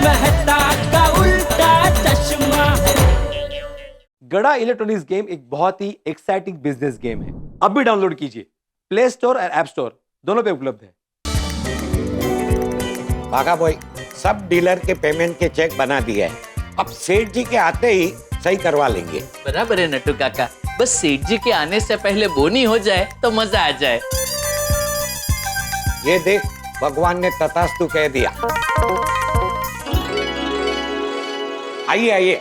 मेहता का उल्टा चश्मा। गड़ा इलेक्ट्रॉनिक्स गेम एक बहुत ही एक्साइटिंग बिजनेस गेम है। अब भी डाउनलोड कीजिए, प्ले स्टोर और ऐप स्टोर दोनों पे उपलब्ध है। भागा बॉय, सब डीलर के पेमेंट के चेक बना दिए हैं। अब सेठ जी के आते ही सही करवा लेंगे। बराबर है नट्टू काका, बस सेठ जी के आने से पहले बोनी हो जाए तो मजा आ जाए। ये देख, भगवान ने तथास्तु कह दिया। आइए आइए,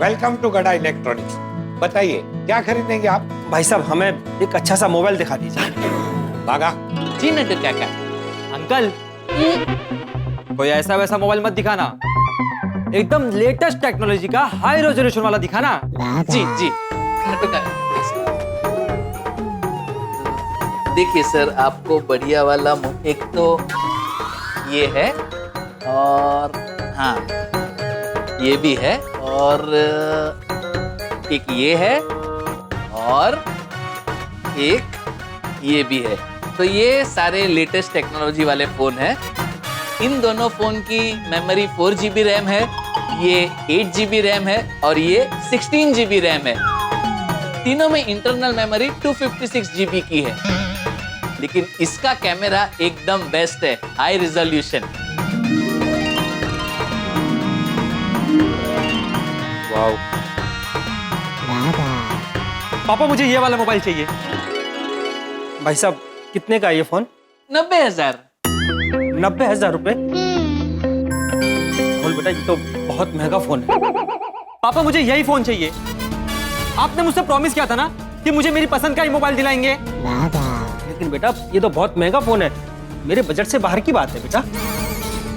वेलकम टू गड़ा इलेक्ट्रॉनिक्स। बताइए क्या खरीदेंगे आप? भाई साहब, हमें एक अच्छा सा मोबाइल दिखा दीजिए। भागा। जी नट्टू काका। अंकल, कोई ऐसा वैसा मोबाइल मत दिखाना, एकदम लेटेस्ट टेक्नोलॉजी का हाई रेजोल्यूशन वाला दिखाना। जी जी नट्टू काका, देखिए सर, आपको बढ़िया वाला एक तो ये है, और हाँ ये भी है, और एक ये है, और एक ये भी है। तो ये सारे लेटेस्ट टेक्नोलॉजी वाले फोन हैं। इन दोनों फोन की मेमोरी 4 GB रैम है, ये 8 GB रैम है, और ये 16 GB रैम है। तीनों में इंटरनल मेमोरी 256 GB की है, लेकिन इसका कैमरा एकदम बेस्ट है, हाई रिजोल्यूशन। वाओ। पापा, मुझे ये वाला मोबाइल चाहिए। भाई साहब, कितने का है ये फोन? 90,000। 90,000 रुपए? बोल बेटा, ये तो बहुत महंगा फोन है। पापा, मुझे यही फोन चाहिए। आपने मुझसे प्रॉमिस किया था ना कि मुझे मेरी पसंद का ही मोबाइल दिलाएंगे। लेकिन बेटा, ये तो बहुत महंगा फोन है, मेरे बजट से बाहर की बात है बेटा।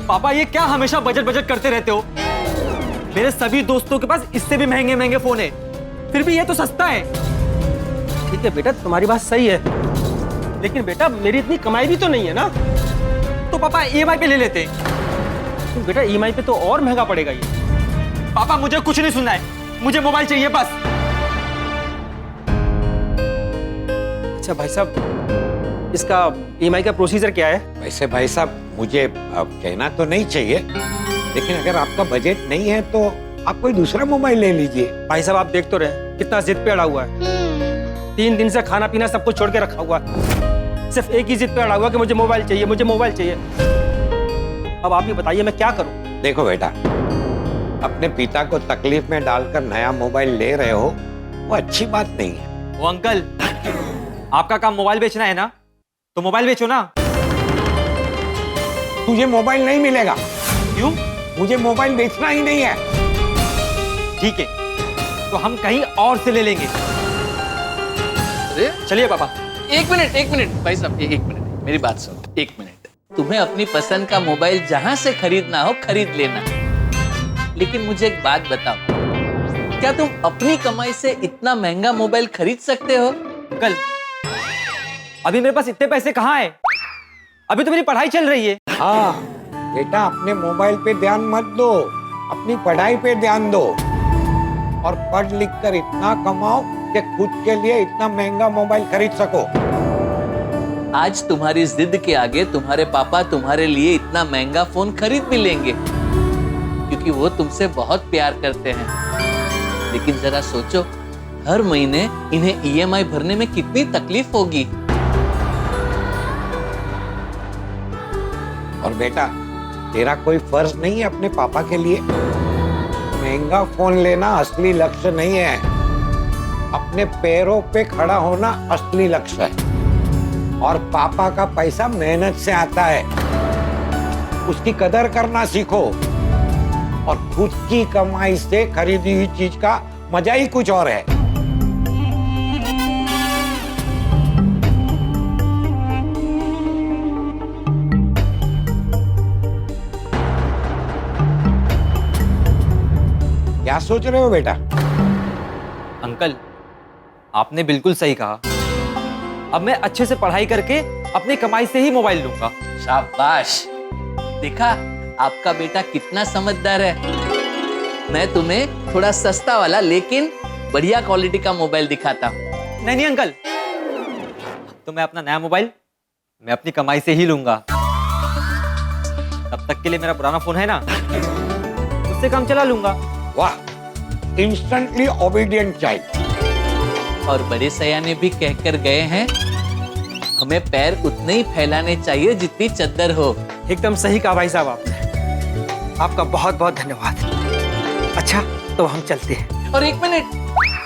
पापा, ये क्या हमेशा बजट बजट करते रहते हो? मेरे सभी दोस्तों के पास इससे भी महंगे महंगे फोन है, फिर भी ये तो सस्ता है। ठीक है बेटा, तुम्हारी बात सही है, लेकिन बेटा मेरी इतनी कमाई भी तो नहीं है ना। तो पापा EMI पे ले लेते। तो बेटा EMI पे तो और महंगा पड़ेगा ये। पापा, मुझे कुछ नहीं सुनना है, मुझे मोबाइल चाहिए बस। अच्छा भाई साहब, इसका EMI का प्रोसीजर क्या है? वैसे भाई साहब, मुझे कहना तो नहीं चाहिए, लेकिन अगर आपका बजट नहीं है तो आप कोई दूसरा मोबाइल ले लीजिए। भाई साहब, आप देख तो रहे कितना जिद पे अड़ा हुआ है। 3 दिन से खाना पीना सब कुछ छोड़ के रखा हुआ है, सिर्फ एक ही जिद पे अड़ा हुआ कि मुझे मोबाइल चाहिए, मुझे मोबाइल चाहिए। अब आप ये बताइए मैं क्या करूं? देखो बेटा, अपने पिता को तकलीफ में डालकर नया मोबाइल ले रहे हो, वो अच्छी बात नहीं है। वो अंकल, आपका काम मोबाइल बेचना है ना, तो मोबाइल बेचो ना। तुझे मोबाइल नहीं मिलेगा। क्यों? मुझे मोबाइल बेचना ही नहीं है। ठीक है, तो हम कहीं और से ले लेंगे। अरे चलिए पापा। एक मिनट भाई साहब, एक मिनट मेरी बात सुनो। 1 मिनट, तुम्हें अपनी पसंद का मोबाइल जहां से खरीदना हो खरीद लेना, लेकिन मुझे एक बात बताओ, क्या तुम अपनी कमाई से इतना महंगा मोबाइल खरीद सकते हो? अंकल, अभी मेरे पास इतने पैसे कहाँ है? अभी तो मेरी पढ़ाई चल रही है। हाँ बेटा, अपने मोबाइल पे ध्यान मत दो, अपनी पढ़ाई पे ध्यान दो, और पढ़ लिख कर इतना कमाओ कि खुद के लिए इतना महंगा मोबाइल खरीद सको। आज तुम्हारी जिद के आगे तुम्हारे पापा तुम्हारे लिए इतना महंगा फोन खरीद भी लेंगे, क्योंकि वो तुमसे बहुत प्यार करते हैं। लेकिन जरा सोचो, हर महीने इन्हें EMI भरने में कितनी तकलीफ होगी। और बेटा, तेरा कोई फर्ज नहीं है अपने पापा के लिए। महंगा फोन लेना असली लक्ष्य नहीं है, अपने पैरों पे खड़ा होना असली लक्ष्य है। और पापा का पैसा मेहनत से आता है, उसकी कदर करना सीखो। और खुद की कमाई से खरीदी हुई चीज का मजा ही कुछ और है। क्या सोच रहे हो बेटा? अंकल, आपने बिल्कुल सही कहा। अब मैं अच्छे से पढ़ाई करके अपनी कमाई से ही मोबाइल लूंगा। शाबाश, देखा आपका बेटा कितना समझदार है। मैं तुम्हें थोड़ा सस्ता वाला लेकिन बढ़िया क्वालिटी का मोबाइल दिखाता हूँ। नहीं अंकल, तो मैं अपना नया मोबाइल मैं अपनी कमाई से ही लूंगा। तब तक के लिए मेरा पुराना फोन है ना, से काम चला लूंगा। वाह, इंस्टेंटली ओबीडियंट चाइल्ड। और बड़े सयाने भी कहकर गए हैं, हमें पैर उतने ही फैलाने चाहिए जितनी चद्दर हो। एकदम सही कहा भाई साहब आपने। आपका बहुत बहुत धन्यवाद। अच्छा तो हम चलते हैं। और एक मिनट,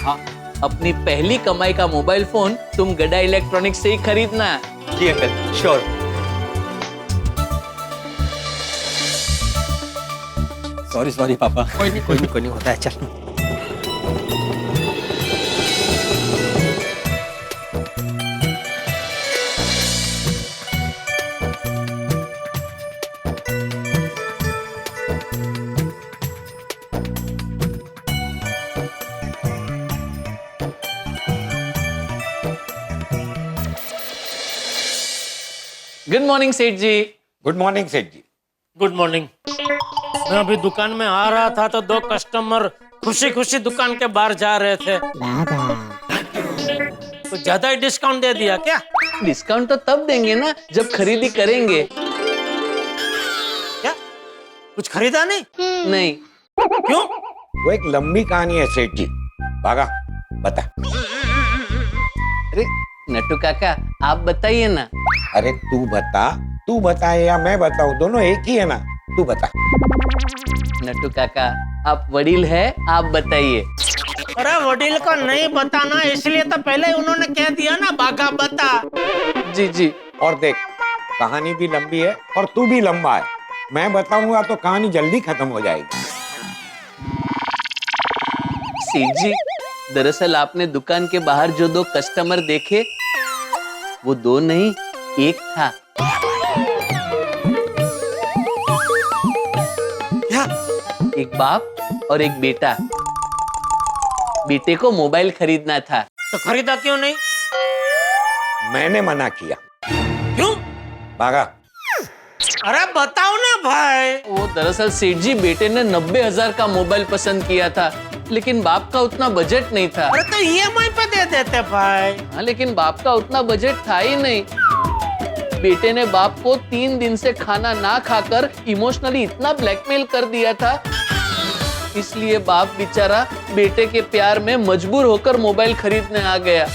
हाँ, अपनी पहली कमाई का मोबाइल फोन तुम गड़ा इलेक्ट्रॉनिक्स से ही खरीदना। जी अंकल, श्योर। सॉरी पापा। कोई नहीं होता है, चल। गुड मॉर्निंग सेठ जी। गुड मॉर्निंग सेठ जी। Good morning. मैं अभी दुकान में आ रहा था तो दो कस्टमर खुशी खुशी दुकान के बाहर जा रहे थे। तो ज्यादा ही डिस्काउंट दे दिया क्या? डिस्काउंट तो तब देंगे ना जब खरीदी करेंगे। क्या कुछ खरीदा नहीं? नहीं। क्यों? वो एक लंबी कहानी है सेठ जी। भागा, बता। अरे नट्टू काका, आप बताइए ना। अरे तू बताए या मैं बताऊं, दोनों एक ही है ना। तू बता। नट्टू काका, आप वडील है, आप बताइए। अरे वडील को नहीं बताना, इसलिए तो पहले उन्होंने कह दिया ना, बागा बता। जी जी। और देख, कहानी भी लंबी है और तू भी लंबा है। मैं बताऊंगा तो कहानी जल्दी खत्म हो जाएगी। सेठ जी, दरअसल आपने दुकान के बाहर जो दो कस्टमर देखे, वो दो नहीं, एक था। क्या? एक बाप और एक बेटा। बेटे को मोबाइल खरीदना था। तो खरीदा क्यों नहीं? मैंने मना किया। क्यों? भागा। अरे बताओ ना भाई। वो दरअसल सेठ जी, बेटे ने 90,000 का मोबाइल पसंद किया था, लेकिन बाप का उतना बजट नहीं था। अरे तो EMI पे दे देते भाई। हाँ, लेकिन बाप का उतना बजट था ही नहीं। बेटे ने बाप को 3 दिन से खाना ना खाकर इमोशनली इतना ब्लैकमेल कर दिया था, इसलिए बाप बेचारा बेटे के प्यार में मजबूर होकर मोबाइल खरीदने आ गया।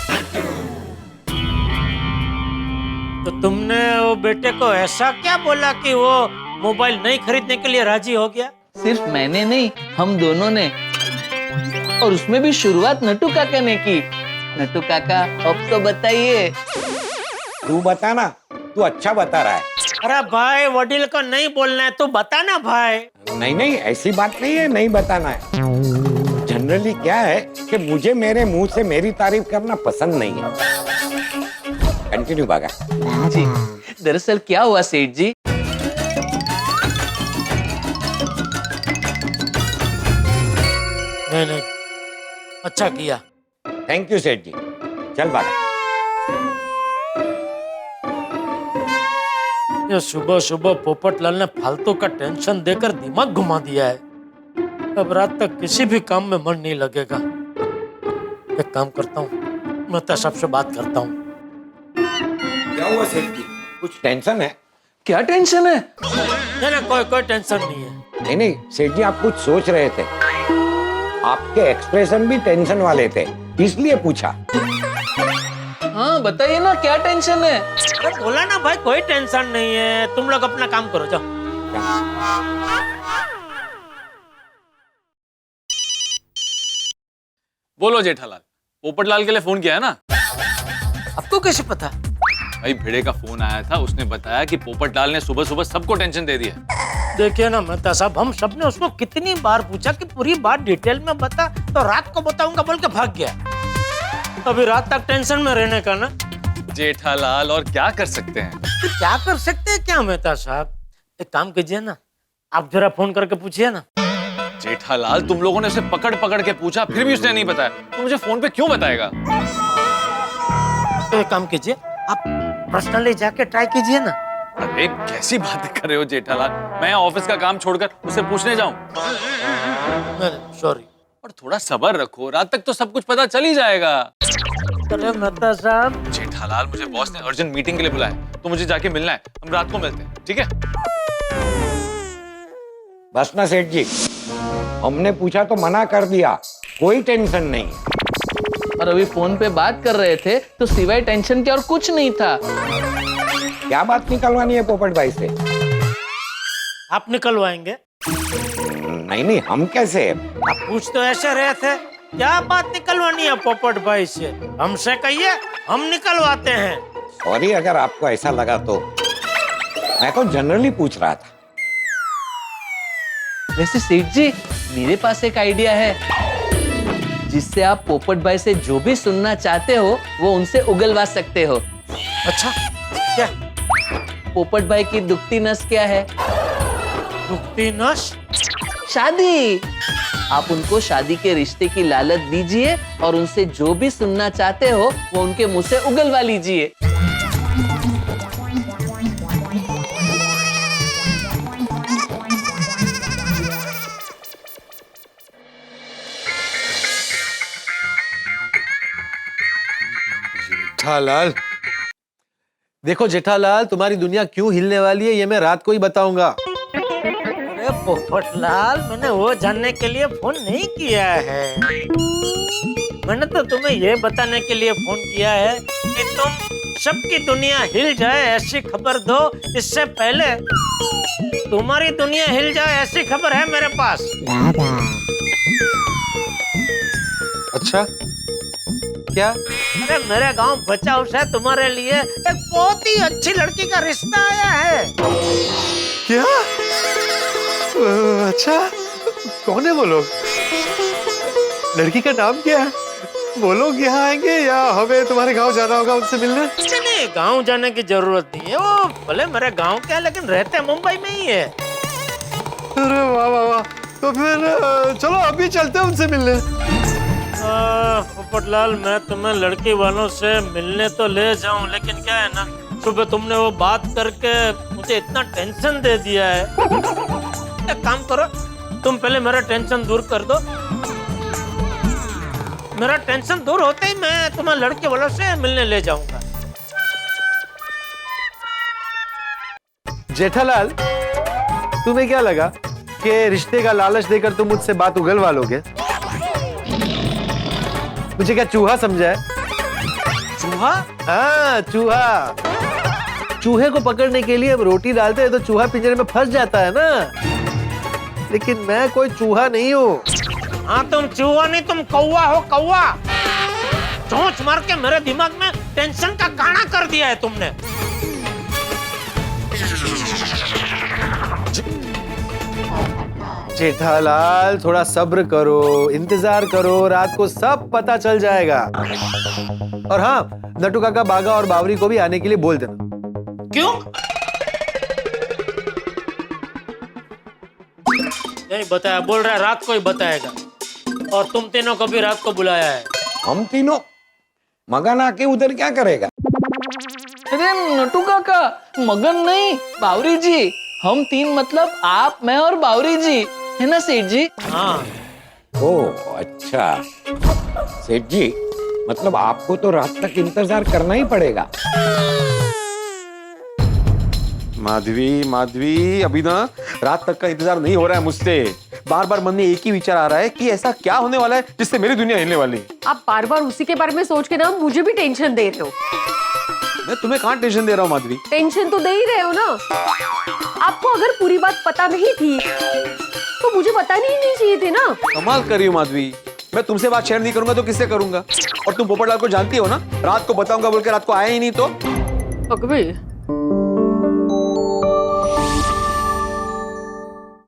तो तुमने वो बेटे को ऐसा क्या बोला कि वो मोबाइल नहीं खरीदने के लिए राजी हो गया? सिर्फ मैंने नहीं, हम दोनों ने। और उसमें भी शुरुआत नट्टू काका ने की। नट्टू काका, अब तो बताइए। तू बता ना, तू अच्छा बता रहा है। अरे भाई, वडील को नहीं बोलना है, तू बता ना भाई। नहीं, ऐसी बात नहीं है, नहीं बताना है। जनरली क्या है कि मुझे मेरे मुंह से मेरी तारीफ करना पसंद नहीं है। कंटिन्यू भागा। जी, दरअसल क्या हुआ सेठ जी, नहीं, अच्छा किया। थैंक यू सेठ जी। चल भागा। ये सुबह सुबह पोपटलाल ने फालतू का टेंशन देकर दिमाग घुमा दिया है। अब रात तक किसी भी काम में मन नहीं लगेगा। एक काम करता हूँ, मैं तो सबसे बात करता हूँ। क्या हुआ सेठ जी, कुछ टेंशन है? क्या टेंशन है? नहीं, कोई टेंशन नहीं है। नहीं, सेठ जी आप कुछ सोच रहे थे। आपके एक्सप्रेशन भी टेंशन वाले थे, इसलिए पूछा। हाँ बताइए ना, क्या टेंशन है? अरे बोला ना भाई, कोई टेंशन नहीं है, तुम लोग अपना काम करो, जाओ। बोलो जेठालाल, पोपटलाल के लिए फोन किया है ना? आपको कैसे पता? भाई भिड़े का फोन आया था, उसने बताया कि पोपटलाल ने सुबह सुबह सबको टेंशन दे दिया। देखिए ना मेहता साहब, हम सबने उसको कितनी बार पूछा कि पूरी बात डिटेल में बता, तो रात को बताऊंगा बोल के भाग गया। अभी रात तक टेंशन में रहने का ना। जेठालाल, और क्या कर सकते हैं? तो क्या कर सकते हैं क्या मेहता साहब? एक काम कीजिए ना, आप जरा फोन करके पूछिए ना। जेठालाल, तुम लोगों ने उसे पकड़ पकड़ के पूछा, फिर भी उसने नहीं बताया, तो मुझे फोन पे क्यों बताएगा? तो एक काम कीजिए, आप पर्सनली जाके ट्राई कीजिए ना। अरे कैसी बातें कर रहे हो जेठालाल, मैं ऑफिस का काम छोड़कर उसे पूछने जाऊं? सॉरी। और थोड़ा सब्र रखो, रात तक तो सब कुछ पता चल ही जाएगा। अरे मेहता साहब, जेठालाल, मुझे बॉस ने अर्जेंट मीटिंग के लिए बुलाया, तो मुझे जाके मिलना है। हम रात को मिलते हैं, ठीक है? बस ना सेठ जी, हमने पूछा तो मना कर दिया, कोई टेंशन नहीं। और अभी फोन पे बात कर रहे थे तो सिवाय टेंशन के और कुछ नहीं था। क्या बात निकलवानी है पोपट भाई से? आप निकलवाएंगे? नहीं नहीं, हम कैसे? आप पूछ तो ऐसे रहे थे, क्या बात निकलवानी है पोपट भाई से? हमसे कहिए, हम निकलवाते हैं। सॉरी अगर आपको ऐसा लगा तो, मैं तो जनरली पूछ रहा था। वैसे सेठ जी, मेरे पास एक आइडिया है जिससे आप पोपट भाई से जो भी सुनना चाहते हो वो उनसे उगलवा सकते हो। अच्छा, क्या? पोपट भाई की दुखती नस क्या है? दुखती नस? शादी। आप उनको शादी के रिश्ते की लालच दीजिए और उनसे जो भी सुनना चाहते हो वो उनके मुंह से उगलवा लीजिए। जेठालाल, देखो जेठालाल, तुम्हारी दुनिया क्यों हिलने वाली है ये मैं रात को ही बताऊंगा। अरे पोपटलाल, मैंने वो जानने के लिए फोन नहीं किया है। मैंने तो तुम्हें ये बताने के लिए फोन किया है कि तुम सबकी दुनिया हिल जाए ऐसी खबर दो। इससे पहले तुम्हारी दुनिया हिल जाए ऐसी खबर है मेरे पास। अच्छा, क्या? अरे मेरे गांव बचाव से तुम्हारे लिए एक बहुत ही अच्छी लड़की का रिश्ता आया है। क्या? अच्छा, कौन है वो लोग? लड़की का नाम क्या है? वो लोग यहाँ आएंगे या हमें तुम्हारे गांव जाना होगा उनसे मिलने? नहीं, गांव जाने की जरूरत नहीं है। वो भले मेरे गांव के हैं लेकिन रहते मुंबई में ही है। अरे वाह वाह वाह, तो फिर चलो अभी चलते हैं उनसे मिलने। पोपटलाल, मैं तुम्हें लड़की वालों से मिलने तो ले जाऊं, लेकिन क्या है ना, सुबह तुमने वो बात करके मुझे इतना टेंशन दे दिया है। एक काम करो, तुम पहले मेरा टेंशन दूर कर दो। मेरा टेंशन दूर होते ही मैं तुम्हें लड़के वालों से मिलने ले जाऊंगा। जेठालाल, तुम्हें क्या लगा कि रिश्ते का लालच देकर तुम मुझसे बात उगलवा लोगे? मुझे क्या चूहा समझा है? चूहा? हाँ, चूहा। चूहे को पकड़ने के लिए अब रोटी डालते हैं तो चूहा पिंजरे में फंस जाता है ना। लेकिन मैं कोई चूहा नहीं हूँ। हाँ, तुम चूहा नहीं, तुम कौवा हो, कौवा। चोंच मार के मेरे दिमाग में टेंशन का काना कर दिया है तुमने। जेठालाल, थोड़ा सब्र करो, इंतजार करो, रात को सब पता चल जाएगा। और हाँ, नटू काका, बागा और बावरी को भी आने के लिए बोल देना। क्यों? नहीं बताया, बोल रहा है रात को ही बताएगा। और तुम तीनों को भी रात को बुलाया है। हम तीनों? मगन आके उधर क्या करेगा? अरे नटू काका, मगन नहीं, बावरी जी। हम तीन मतलब आप, मैं और बावरी जी, है ना सेठ जी? हाँ। ओह अच्छा, सेठ जी मतलब आपको तो रात तक इंतजार करना ही पड़ेगा। माधवी, माधवी, अभी ना रात तक का इंतजार नहीं हो रहा है मुझसे। बार बार मन में एक ही विचार आ रहा है कि ऐसा क्या होने वाला है जिससे मेरी दुनिया हिलने वाली है। आप बार बार उसी के बारे में सोच के ना मुझे भी टेंशन दे रहे हो। मैं तुम्हें कहाँ टेंशन दे रहा हूँ माधवी? टेंशन तो दे ही रहे हो ना। आपको अगर पूरी बात पता नहीं थी तो मुझे बतानी ही नहीं चाहिए थी ना। कमाल कर रही हो माधवी, मैं तुमसे बात शेयर नहीं करूंगा तो किससे करूंगा? और तुम पोपटलाल को जानती हो ना, रात को बताऊंगा बोल के रात को आया ही नहीं तो। अकबर,